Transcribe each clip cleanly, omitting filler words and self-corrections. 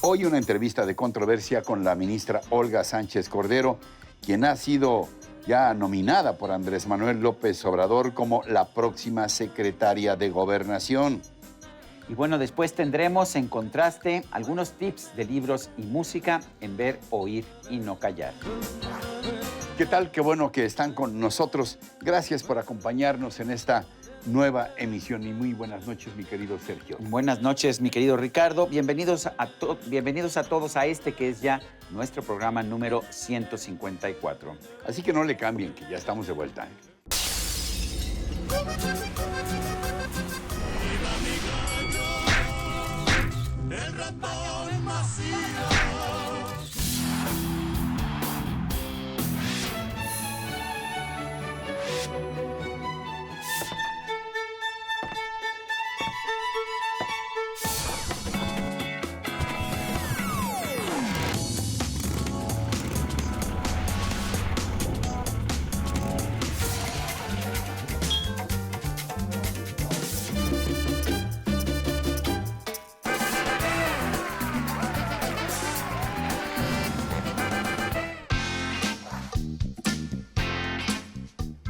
Hoy una entrevista de controversia con la ministra Olga Sánchez Cordero, quien ha sido ya nominada por Andrés Manuel López Obrador como la próxima secretaria de Gobernación. Y bueno, después tendremos en contraste algunos tips de libros y música en Ver, Oír y No Callar. ¿Qué tal? Qué bueno que están con nosotros. Gracias por acompañarnos en esta nueva emisión y muy buenas noches, mi querido Sergio. Buenas noches, mi querido Ricardo. Bienvenidos a todos a este que es ya nuestro programa número 154. Así que no le cambien, que ya estamos de vuelta. El ratón Macías.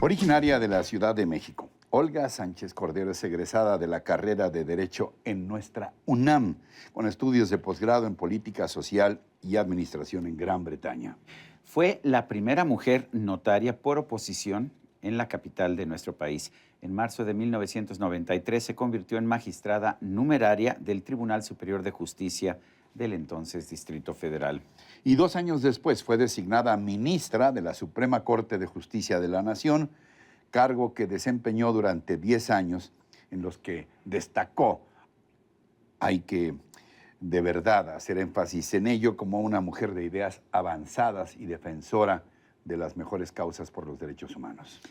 Originaria de la Ciudad de México, Olga Sánchez Cordero es egresada de la carrera de Derecho en nuestra UNAM, con estudios de posgrado en Política Social y Administración en Gran Bretaña. Fue la primera mujer notaria por oposición en la capital de nuestro país. En marzo de 1993 se convirtió en magistrada numeraria del Tribunal Superior de Justicia del entonces Distrito Federal. Y 2 años después fue designada ministra de la Suprema Corte de Justicia de la Nación, cargo que desempeñó durante 10 años, en los que destacó, hay que de verdad hacer énfasis en ello, como una mujer de ideas avanzadas y defensora de las mejores causas por los derechos humanos.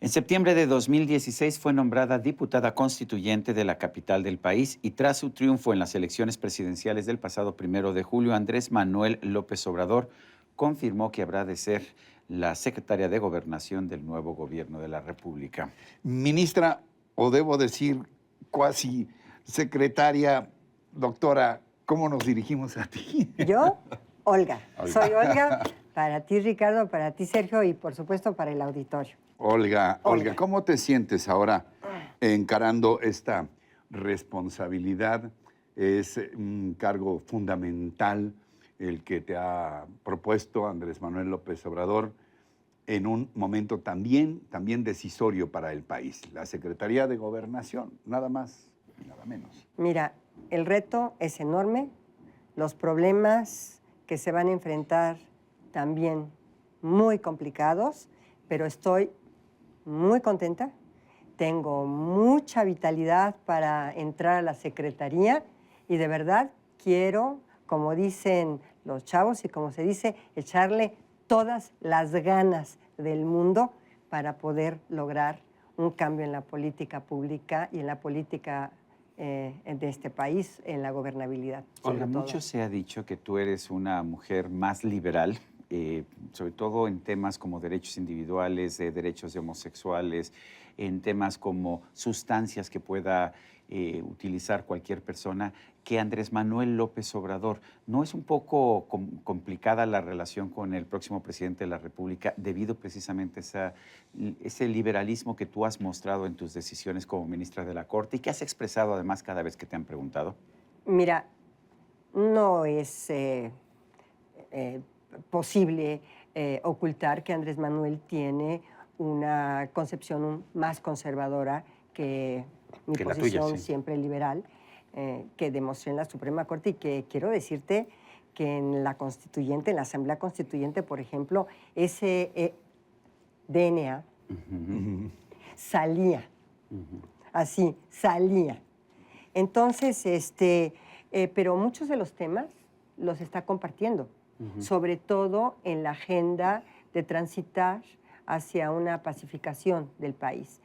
En septiembre de 2016 fue nombrada diputada constituyente de la capital del país y tras su triunfo en las elecciones presidenciales del pasado 1 de julio, Andrés Manuel López Obrador confirmó que habrá de ser la secretaria de Gobernación del nuevo gobierno de la República. Ministra, o debo decir cuasi secretaria, doctora, ¿cómo nos dirigimos a ti? Yo, Olga. Olga. Soy Olga, para ti, Ricardo, para ti, Sergio, y por supuesto para el auditorio. Olga, ¿cómo te sientes ahora encarando esta responsabilidad? Es un cargo fundamental el que te ha propuesto Andrés Manuel López Obrador en un momento también decisorio para el país. La Secretaría de Gobernación, nada más y nada menos. Mira, el reto es enorme, los problemas que se van a enfrentar también muy complicados, pero estoy muy contenta, tengo mucha vitalidad para entrar a la Secretaría y de verdad quiero, como dicen los chavos y como se dice, echarle todas las ganas del mundo para poder lograr un cambio en la política pública y en la política de este país, en la gobernabilidad. Olga, mucho se ha dicho que tú eres una mujer más liberal, sobre todo en temas como derechos individuales, derechos de homosexuales, en temas como sustancias que pueda utilizar cualquier persona, que Andrés Manuel López Obrador. ¿No es un poco complicada la relación con el próximo presidente de la República debido precisamente a ese liberalismo que tú has mostrado en tus decisiones como ministra de la Corte y que has expresado además cada vez que te han preguntado? Mira, no es posible ocultar que Andrés Manuel tiene una concepción más conservadora que mi Que la posición tuya, sí. siempre liberal, que demostré en la Suprema Corte y que quiero decirte que en la Constituyente, en la Asamblea Constituyente, por ejemplo, ese DNA salía, así, salía. Entonces, pero muchos de los temas los está compartiendo, sobre todo en la agenda de transitar hacia una pacificación del país.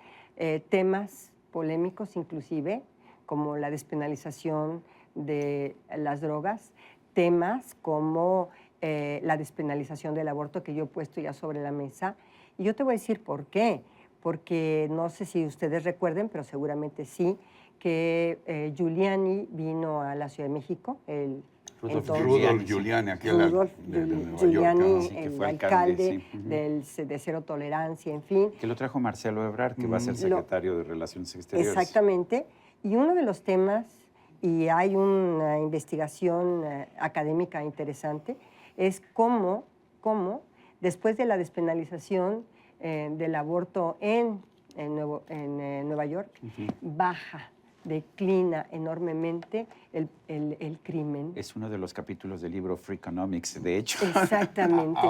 Temas polémicos inclusive, como la despenalización de las drogas, temas como la despenalización del aborto que yo he puesto ya sobre la mesa. Y yo te voy a decir por qué. Porque no sé si ustedes recuerden, pero seguramente sí, que Giuliani vino a la Ciudad de México, el Rudolph Entonces, Rudolph Giuliani, aquel Rudolph de Nueva Giuliani, York, ¿no? Sí, que el fue alcalde, alcalde, sí. de Cero Tolerancia, en fin. Que lo trajo Marcelo Ebrard, que va a ser secretario de Relaciones Exteriores. Exactamente. Y uno de los temas, y hay una investigación académica interesante, es cómo después de la despenalización del aborto en Nueva York, declina enormemente el crimen. Es uno de los capítulos del libro Freakonomics, de hecho. Exactamente.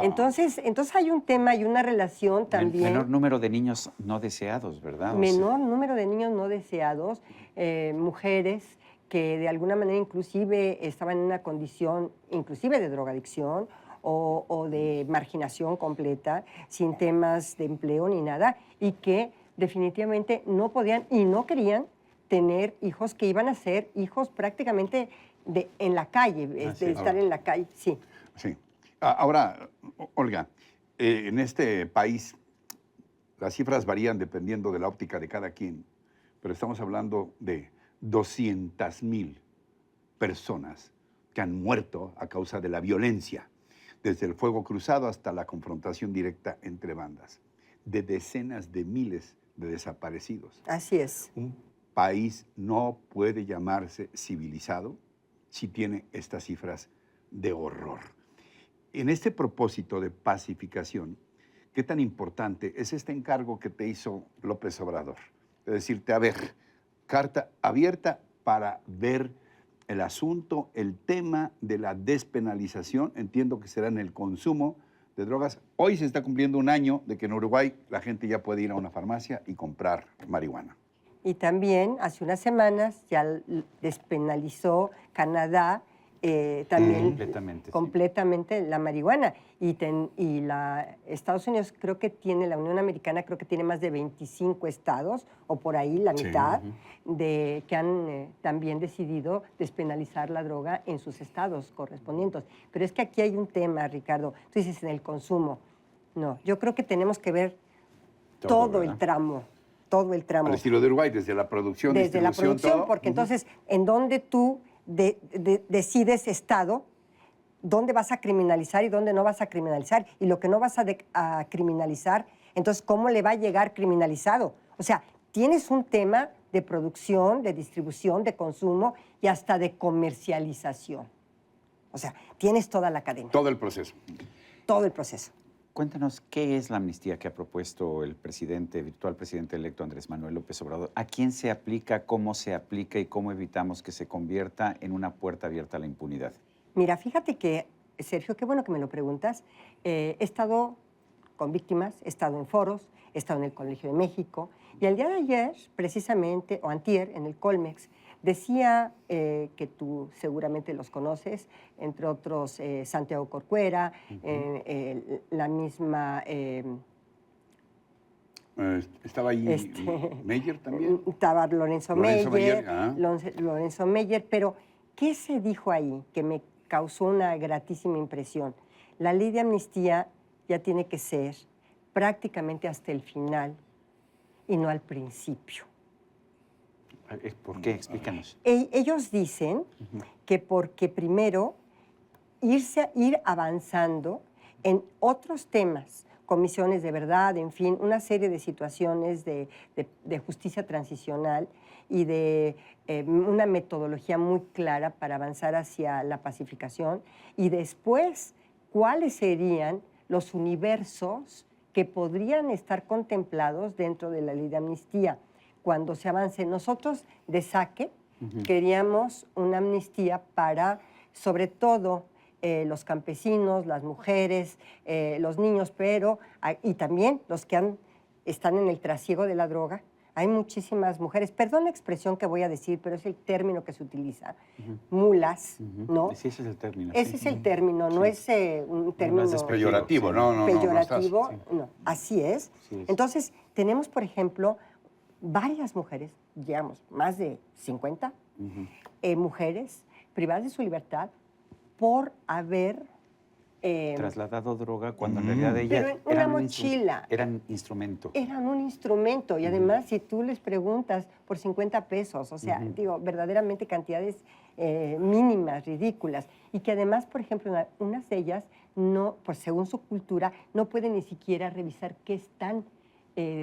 Entonces hay un tema y una relación también. Menor número de niños no deseados, ¿verdad? Menor número de niños no deseados, mujeres que de alguna manera inclusive estaban en una condición inclusive de drogadicción o de marginación completa, sin temas de empleo ni nada, y que definitivamente no podían y no querían tener hijos que iban a ser hijos prácticamente en la calle, de estar en la calle, sí. Sí. Ahora, Olga, en este país las cifras varían dependiendo de la óptica de cada quien, pero estamos hablando de 200,000 personas que han muerto a causa de la violencia, desde el fuego cruzado hasta la confrontación directa entre bandas, de decenas de miles de desaparecidos. Así es. Un país no puede llamarse civilizado si tiene estas cifras de horror. En este propósito de pacificación, ¿qué tan importante es este encargo que te hizo López Obrador? De decirte, a ver, carta abierta para ver el asunto, el tema de la despenalización, entiendo que será en el consumo de drogas. Hoy se está cumpliendo un año de que en Uruguay la gente ya puede ir a una farmacia y comprar marihuana. Y también hace unas semanas ya despenalizó Canadá también completamente la marihuana. Y Estados Unidos creo que tiene, la Unión Americana creo que tiene más de 25 estados, o por ahí la mitad, que han también decidido despenalizar la droga en sus estados correspondientes. Pero es que aquí hay un tema, Ricardo. Tú dices en el consumo. No, yo creo que tenemos que ver todo el tramo. Todo el tramo. Al estilo de Uruguay, desde la producción, desde la producción, todo. Porque entonces, en donde tú decides estado, dónde vas a criminalizar y dónde no vas a criminalizar, y lo que no vas a criminalizar, entonces, ¿cómo le va a llegar criminalizado? O sea, tienes un tema de producción, de distribución, de consumo y hasta de comercialización. O sea, tienes toda la cadena. Todo el proceso. Todo el proceso. Cuéntanos, ¿qué es la amnistía que ha propuesto el virtual presidente electo Andrés Manuel López Obrador? ¿A quién se aplica, cómo se aplica y cómo evitamos que se convierta en una puerta abierta a la impunidad? Mira, fíjate que, Sergio, qué bueno que me lo preguntas. He estado con víctimas, he estado en foros, he estado en el Colegio de México, y el día de ayer, precisamente, o antier, en el Colmex, decía que tú seguramente los conoces, entre otros Santiago Corcuera, la misma... estaba ahí Meyer también. Estaba Lorenzo Meyer, Ah. Lorenzo Meyer, pero ¿qué se dijo ahí que me causó una gratísima impresión? La ley de amnistía ya tiene que ser prácticamente hasta el final y no al principio. ¿Por qué? Explícanos. Ellos dicen que porque primero ir avanzando en otros temas, comisiones de verdad, en fin, una serie de situaciones de justicia transicional y de una metodología muy clara para avanzar hacia la pacificación, y después cuáles serían los universos que podrían estar contemplados dentro de la ley de amnistía cuando se avance. Nosotros de saque queríamos una amnistía para, sobre todo, los campesinos, las mujeres, los niños, y también los que están en el trasiego de la droga. Hay muchísimas mujeres, perdón la expresión que voy a decir, pero es el término que se utiliza, mulas, ¿no? Sí, ese es el término. Ese es el término, no es un término... No es peyorativo, no. Peyorativo, no, así es. Entonces, tenemos, por ejemplo, varias mujeres, digamos, más de 50 mujeres privadas de su libertad por haber... trasladado droga cuando en realidad ellas pero en una mochila. Eran instrumento. Eran un instrumento, y además si tú les preguntas por 50 pesos, o sea, digo, verdaderamente cantidades mínimas, ridículas, y que además, por ejemplo, unas de ellas, no, pues según su cultura, no pueden ni siquiera revisar qué están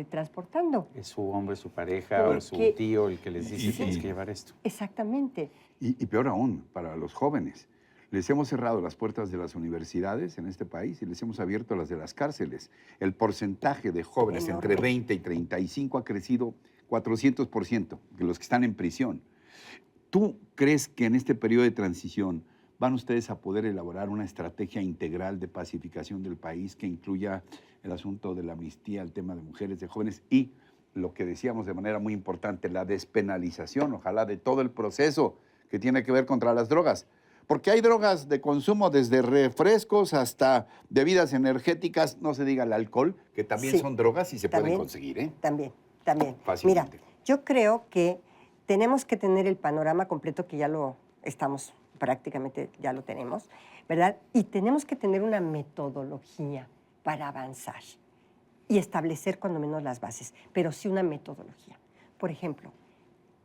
transportando. Es su hombre, su pareja o su tío el que les dice tienes que llevar esto. Exactamente. Y peor aún, para los jóvenes. Les hemos cerrado las puertas de las universidades en este país y les hemos abierto las de las cárceles. El porcentaje de jóvenes Enorme. entre 20 y 35 ha crecido 400% de los que están en prisión. ¿Tú crees que en este periodo de transición van ustedes a poder elaborar una estrategia integral de pacificación del país que incluya el asunto de la amnistía, el tema de mujeres, de jóvenes y lo que decíamos de manera muy importante, la despenalización, ojalá, de todo el proceso que tiene que ver contra las drogas? Porque hay drogas de consumo desde refrescos hasta bebidas energéticas, no se diga el alcohol, que también Sí, son drogas y se pueden también, conseguir, ¿eh? También. Fácilmente. Mira, yo creo que tenemos que tener el panorama completo, que ya lo estamos, prácticamente ya lo tenemos, ¿verdad? Y tenemos que tener una metodología para avanzar y establecer cuando menos las bases, pero sí una metodología. Por ejemplo,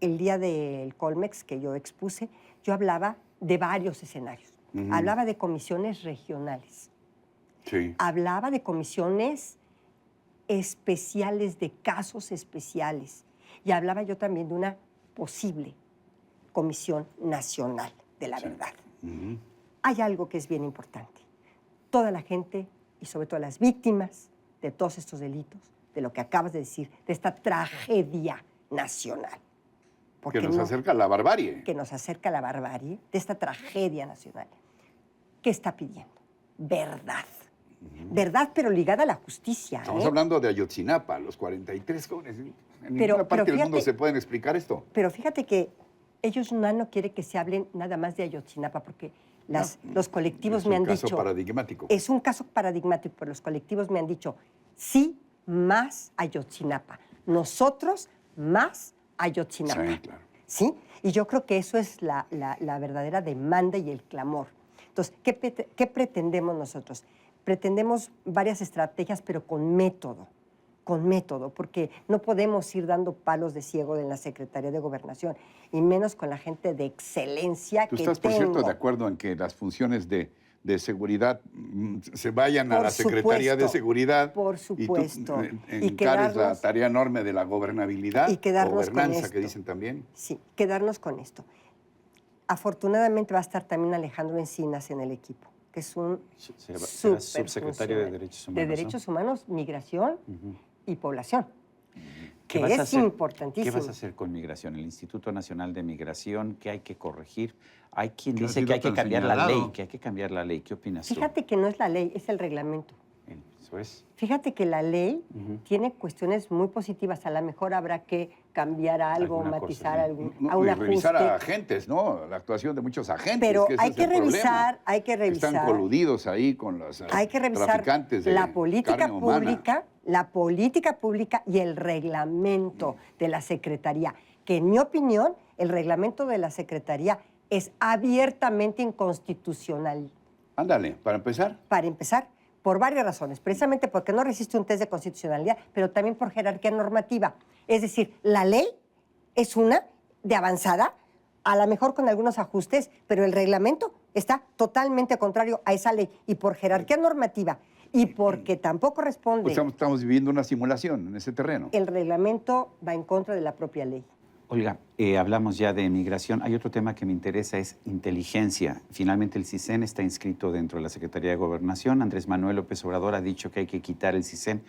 el día del Colmex que yo expuse, yo hablaba de varios escenarios. Hablaba de comisiones regionales. Sí. Hablaba de comisiones especiales, de casos especiales. Y hablaba yo también de una posible comisión nacional de la verdad. Hay algo que es bien importante. Toda la gente, y sobre todo las víctimas de todos estos delitos, de lo que acabas de decir, de esta tragedia nacional. Que nos acerca a la barbarie. Que nos acerca a la barbarie, de esta tragedia nacional. ¿Qué está pidiendo? Verdad. Verdad, pero ligada a la justicia. Estamos hablando de Ayotzinapa, los 43 jóvenes. En ninguna parte del mundo se pueden explicar esto. Pero fíjate que ellos no quieren que se hablen nada más de Ayotzinapa, porque los colectivos me han dicho... Es un caso paradigmático. Es un caso paradigmático, pero los colectivos me han dicho, sí, más Ayotzinapa. Nosotros, más Ayotzinapa. Sí, claro. ¿Sí? Y yo creo que eso es la verdadera demanda y el clamor. Entonces, ¿qué pretendemos nosotros? Pretendemos varias estrategias, pero con método, porque no podemos ir dando palos de ciego en la Secretaría de Gobernación, y menos con la gente de excelencia que tengo. ¿Tú estás, por cierto, de acuerdo en que las funciones de seguridad se vayan a la Secretaría de Seguridad? Por supuesto. Y encares la tarea enorme de la gobernabilidad, y quedarnos gobernanza, con esto, que dicen también. Sí, quedarnos con esto. Afortunadamente va a estar también Alejandro Encinas en el equipo, que es un será subsecretario de Derechos Humanos. De Derechos Humanos, Migración y Población, que ¿Qué vas a es hacer? importantísimo. ¿Qué vas a hacer con migración? El Instituto Nacional de Migración, ¿qué hay que corregir? Hay quien Que ha dice sido que hay que tan cambiar la señalado. ley, que hay que cambiar la ley. ¿Qué opinas tú? Fíjate que no es la ley, es el reglamento. Eso es. Fíjate que la ley tiene cuestiones muy positivas. A lo mejor habrá que cambiar algo, Alguna matizar cosa, algún, No, a un y ajuste. revisar a agentes, ¿no? La actuación de muchos agentes. Pero que ese hay es que el problema. revisar, hay que revisar. Están coludidos ahí con los Hay que revisar traficantes de la política carne humana. pública y el reglamento de la Secretaría, que en mi opinión, el reglamento de la Secretaría es abiertamente inconstitucional. Ándale, para empezar. Para empezar, por varias razones. Precisamente porque no resiste un test de constitucionalidad, pero también por jerarquía normativa. Es decir, la ley es una de avanzada, a lo mejor con algunos ajustes, pero el reglamento está totalmente contrario a esa ley. Y por jerarquía normativa y porque tampoco responde... Pues estamos viviendo una simulación en ese terreno. El reglamento va en contra de la propia ley. Olga, hablamos ya de migración. Hay otro tema que me interesa, es inteligencia. Finalmente el CISEN está inscrito dentro de la Secretaría de Gobernación. Andrés Manuel López Obrador ha dicho que hay que quitar el CISEN,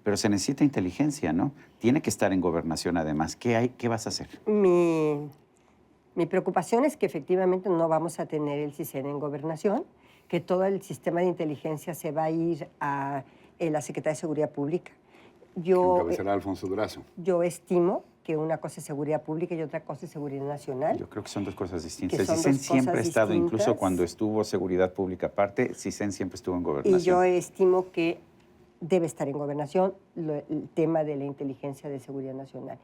pero se necesita inteligencia, ¿no? Tiene que estar en Gobernación además. ¿Qué vas a hacer? Mi preocupación es que efectivamente no vamos a tener el CISEN en Gobernación, que todo el sistema de inteligencia se va a ir a la Secretaría de Seguridad Pública. Que encabezará Alfonso Durazo. Yo estimo que una cosa es seguridad pública y otra cosa es seguridad nacional. Yo creo que son dos cosas distintas. Que son El CISEN dos siempre ha cosas estado, incluso distintas. cuando estuvo seguridad pública aparte, CISEN siempre estuvo en Gobernación. Y yo estimo que debe estar en Gobernación el tema de la inteligencia de seguridad nacional.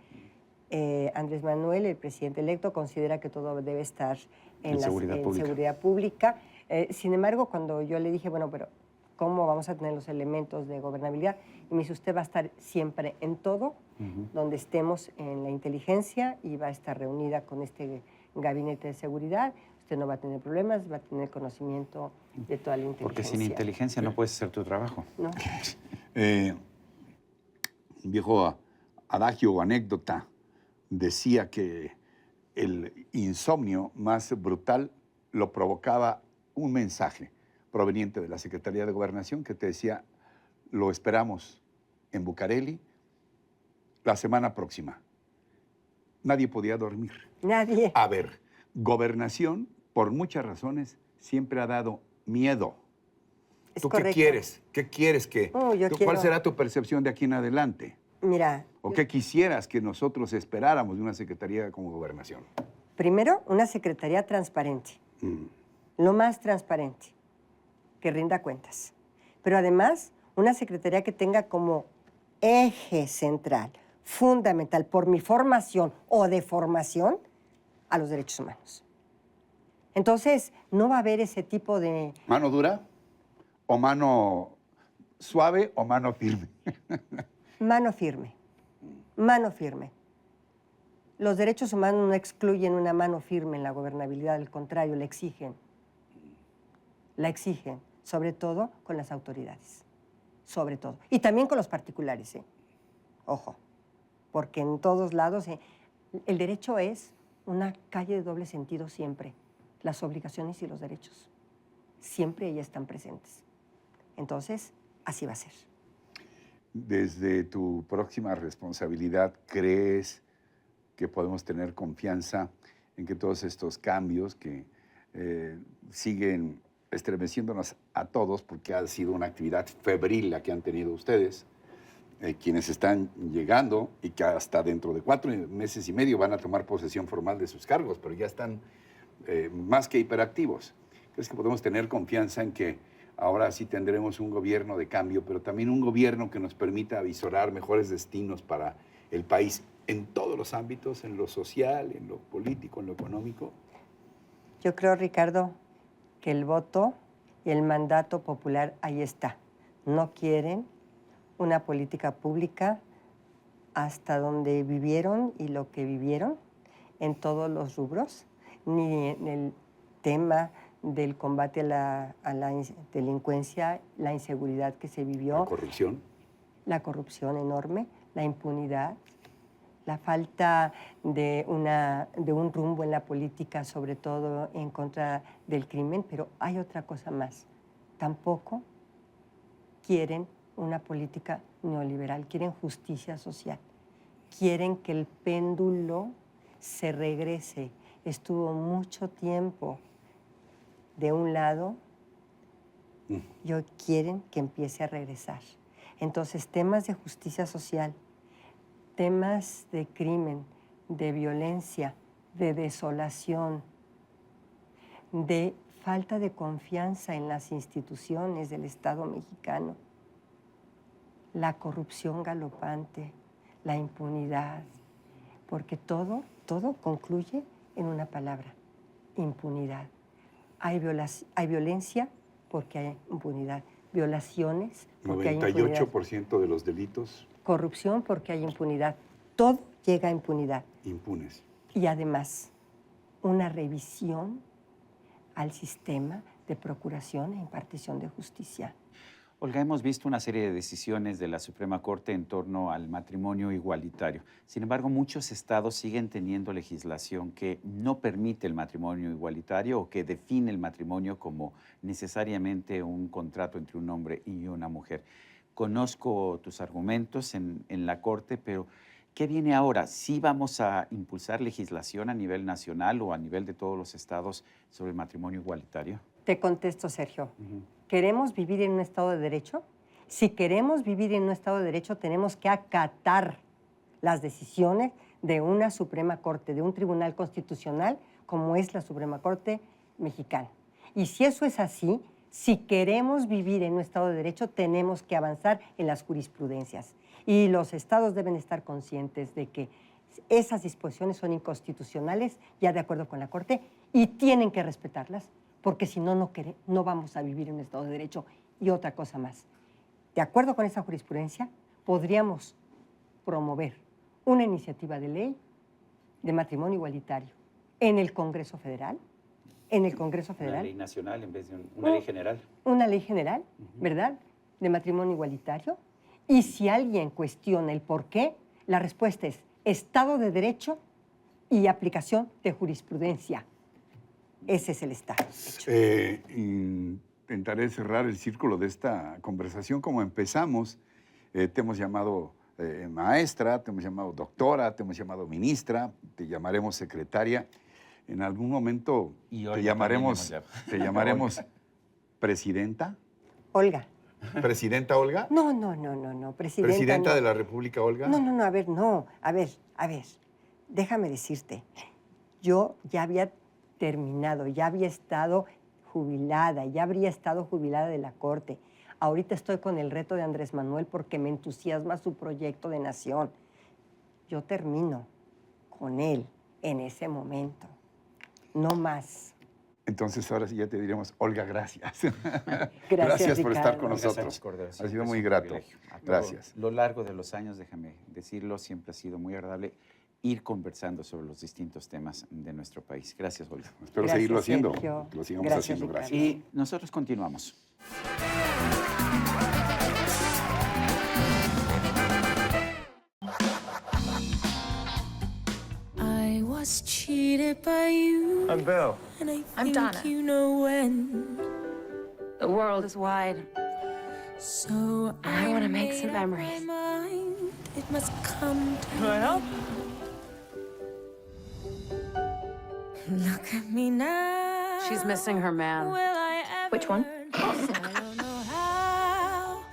Andrés Manuel, el presidente electo, considera que todo debe estar en seguridad pública. Sin embargo, cuando yo le dije, bueno, pero ¿cómo vamos a tener los elementos de gobernabilidad? Y me dice, usted va a estar siempre en todo, donde estemos en la inteligencia, y va a estar reunida con este gabinete de seguridad, usted no va a tener problemas, va a tener conocimiento de toda la inteligencia. Porque sin inteligencia no puedes hacer tu trabajo. ¿No? Un viejo adagio o anécdota decía que el insomnio más brutal lo provocaba un mensaje proveniente de la Secretaría de Gobernación que te decía, lo esperamos en Bucareli la semana próxima. Nadie podía dormir. Nadie. A ver, Gobernación, por muchas razones, siempre ha dado miedo. Es ¿Tú correcto. qué quieres? ¿Qué quieres que? Yo ¿Cuál quiero- será tu percepción de aquí en adelante? Mira, ¿O qué quisieras que nosotros esperáramos de una secretaría como Gobernación? primero, una secretaría transparente, lo más transparente, que rinda cuentas. Pero además, una secretaría que tenga como eje central, fundamental, por mi formación o deformación, a los derechos humanos. Entonces, no va a haber ese tipo de... ¿Mano dura? ¿O mano suave o mano firme? Mano firme, mano firme. Los derechos humanos no excluyen una mano firme en la gobernabilidad, al contrario, la exigen. La exigen, sobre todo con las autoridades, sobre todo. Y también con los particulares, ¿eh? Ojo, porque en todos lados el derecho es una calle de doble sentido siempre. Las obligaciones y los derechos, siempre ya están presentes. Entonces, así va a ser. Desde tu próxima responsabilidad, ¿crees que podemos tener confianza en que todos estos cambios que siguen estremeciéndonos a todos, porque ha sido una actividad febril la que han tenido ustedes, quienes están llegando y que hasta dentro de 4 meses y medio van a tomar posesión formal de sus cargos, pero ya están más que hiperactivos? ¿Crees que podemos tener confianza en que ahora sí tendremos un gobierno de cambio, pero también un gobierno que nos permita avisorar mejores destinos para el país en todos los ámbitos, en lo social, en lo político, en lo económico? Yo creo, Ricardo, que el voto y el mandato popular ahí está. No quieren una política pública hasta donde vivieron y lo que vivieron en todos los rubros, ni en el tema del combate a la delincuencia, la inseguridad que se vivió. La corrupción enorme, la impunidad, la falta de un rumbo en la política, sobre todo en contra del crimen, pero hay otra cosa más. Tampoco quieren una política neoliberal, quieren justicia social, quieren que el péndulo se regrese. Estuvo mucho tiempo de un lado y hoy quieren que empiece a regresar. Entonces, temas de justicia social, temas de crimen, de violencia, de desolación, de falta de confianza en las instituciones del Estado mexicano, la corrupción galopante, la impunidad, porque todo concluye en una palabra, impunidad. Hay violencia porque hay impunidad, violaciones porque hay impunidad. 98% de los delitos. Corrupción porque hay impunidad. Todo llega a impunidad. Impunes. Y además, una revisión al sistema de procuración e impartición de justicia. Olga, hemos visto una serie de decisiones de la Suprema Corte en torno al matrimonio igualitario. Sin embargo, muchos estados siguen teniendo legislación que no permite el matrimonio igualitario o que define el matrimonio como necesariamente un contrato entre un hombre y una mujer. Conozco tus argumentos en la Corte, pero ¿qué viene ahora? ¿Sí vamos a impulsar legislación a nivel nacional o a nivel de todos los estados sobre el matrimonio igualitario? Te contesto, Sergio. ¿Queremos vivir en un Estado de Derecho? Si queremos vivir en un Estado de Derecho, tenemos que acatar las decisiones de una Suprema Corte, de un Tribunal Constitucional, como es la Suprema Corte mexicana. Y si eso es así, si queremos vivir en un Estado de Derecho, tenemos que avanzar en las jurisprudencias. Y los estados deben estar conscientes de que esas disposiciones son inconstitucionales, ya de acuerdo con la Corte, y tienen que respetarlas, porque si no, no vamos a vivir en un Estado de Derecho. Y otra cosa más, de acuerdo con esa jurisprudencia, podríamos promover una iniciativa de ley de matrimonio igualitario en el Congreso Federal. En el Congreso Una Federal. ley nacional en vez de una ley general. Una ley general, ¿verdad? De matrimonio igualitario. Y si alguien cuestiona el por qué, la respuesta es Estado de Derecho y aplicación de jurisprudencia. Ese es el Estado de Derecho. Intentaré cerrar el círculo de esta conversación como empezamos. Te hemos llamado maestra, te hemos llamado doctora, te hemos llamado ministra, te llamaremos secretaria. En algún momento Y te Olga llamaremos, también hemos te llamaremos presidenta. Olga. ¿Presidenta Olga? No. Presidenta, ¿Presidenta no. de la República Olga? No, a ver, no. A ver. Déjame decirte. Yo ya había terminado, ya había estado jubilada, ya habría estado jubilada de la Corte. Ahorita estoy con el reto de Andrés Manuel porque me entusiasma su proyecto de nación. Yo termino con él en ese momento. No más. Entonces ahora sí ya te diremos, Olga, gracias. Gracias, por estar Ricardo. con Olga nosotros. Sánchez Cordero, Ha siempre sido es muy un grato. privilegio. A todo Gracias. Lo largo de los años, déjame decirlo, siempre ha sido muy agradable ir conversando sobre los distintos temas de nuestro país. Gracias, Olga. Espero Gracias, seguirlo haciendo. Sergio. Que lo sigamos Gracias, haciendo. Ricardo. Gracias. Y nosotros continuamos. I was cheated by you. I'm Bill. And I I'm think Donna. you know when. The world is wide. So I wanna make made some up memories. my mind. It must come to Can I help? Look at me now. She's missing her man. Will I ever Which one? learn? I don't know how,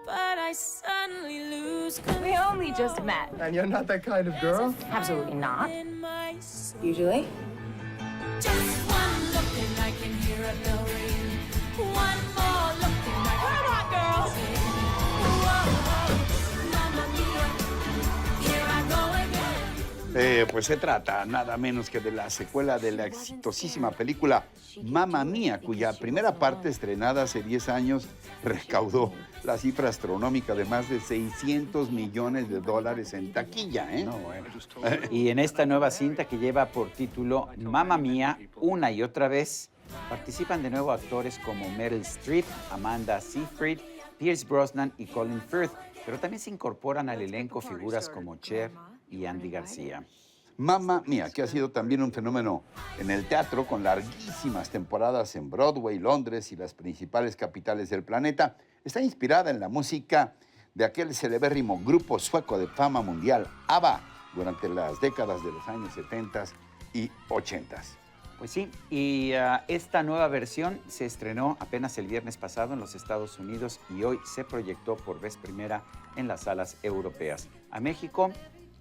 but I suddenly lose control. We only just met. And you're not that kind of girl? Absolutely not. In my soul. Usually. Just one look and I can hear a bell ring. One more look and I can hear girls sing. Whoa, mamma mia, here I go again. Pues se trata nada menos que de la secuela de la exitosísima película Mamma Mía, cuya primera parte, estrenada hace 10 años, recaudó la cifra astronómica de más de $600 millones en taquilla. ¿Eh? No, bueno. Y en esta nueva cinta que lleva por título Mamma Mía, una y otra vez, participan de nuevo actores como Meryl Streep, Amanda Seyfried, Pierce Brosnan y Colin Firth, pero también se incorporan al elenco figuras como Cher y Andy García. Mamma Mía, que ha sido también un fenómeno en el teatro, con larguísimas temporadas en Broadway, Londres y las principales capitales del planeta, está inspirada en la música de aquel celebérrimo grupo sueco de fama mundial, ABBA, durante las décadas de los años 70 y 80. Pues sí, y esta nueva versión se estrenó apenas el viernes pasado en los Estados Unidos y hoy se proyectó por vez primera en las salas europeas. A México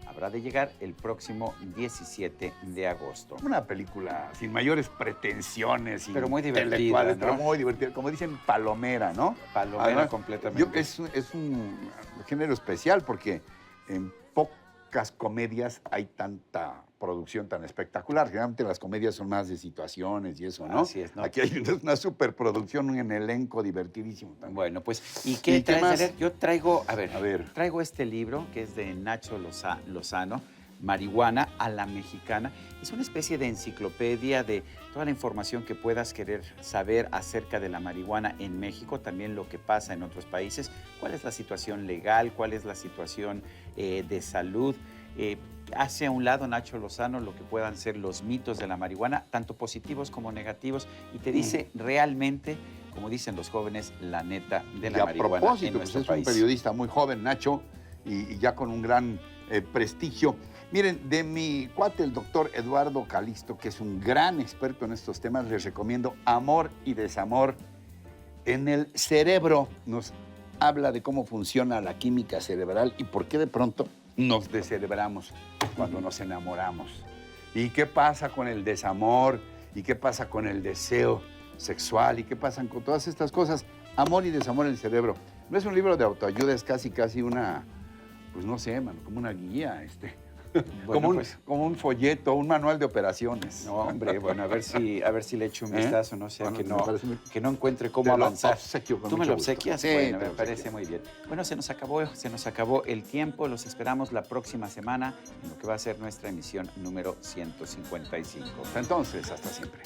habrá de llegar el próximo 17 de agosto. Una película sin mayores pretensiones Pero muy divertida, intelectuales, ¿no? pero muy divertida, como dicen, palomera, ¿no? Palomera Además, completamente. es un género especial porque en pocas comedias hay tanta producción tan espectacular. Generalmente las comedias son más de situaciones y eso, ¿no? Así es, ¿no? Aquí hay una superproducción en elenco divertidísimo también. Bueno, pues, ¿y qué ¿Y qué traes más? de leer? Yo traigo, A ver. traigo este libro que es de Nacho Lozano, Marihuana a la Mexicana. Es una especie de enciclopedia de toda la información que puedas querer saber acerca de la marihuana en México, también lo que pasa en otros países, cuál es la situación legal, cuál es la situación de salud. Hace a un lado Nacho Lozano lo que puedan ser los mitos de la marihuana, tanto positivos como negativos, y te dice realmente, como dicen los jóvenes, la neta de la Y a marihuana en propósito, pues nuestro es país. un periodista muy joven, Nacho, y ya con un gran prestigio. Miren, de mi cuate, el doctor Eduardo Calixto, que es un gran experto en estos temas, les recomiendo Amor y Desamor en el cerebro. Nos habla de cómo funciona la química cerebral y por qué de pronto nos descerebramos cuando nos enamoramos. ¿Y qué pasa con el desamor? ¿Y qué pasa con el deseo sexual? ¿Y qué pasan con todas estas cosas? Amor y Desamor en el cerebro. No es un libro de autoayuda, es casi una, pues no sé, mano, como una guía, Bueno, como un folleto, un manual de operaciones. No, hombre, bueno, a ver si le echo un vistazo, no sea Bueno, me parece muy- que no encuentre Te cómo lo avanzar. obsequio con ¿Tú me mucho lo gusto. obsequias? Sí, Bueno, te me lo parece obsequio. muy bien. Bueno, se nos acabó el tiempo. Los esperamos la próxima semana en lo que va a ser nuestra emisión número 155. Hasta entonces, hasta siempre.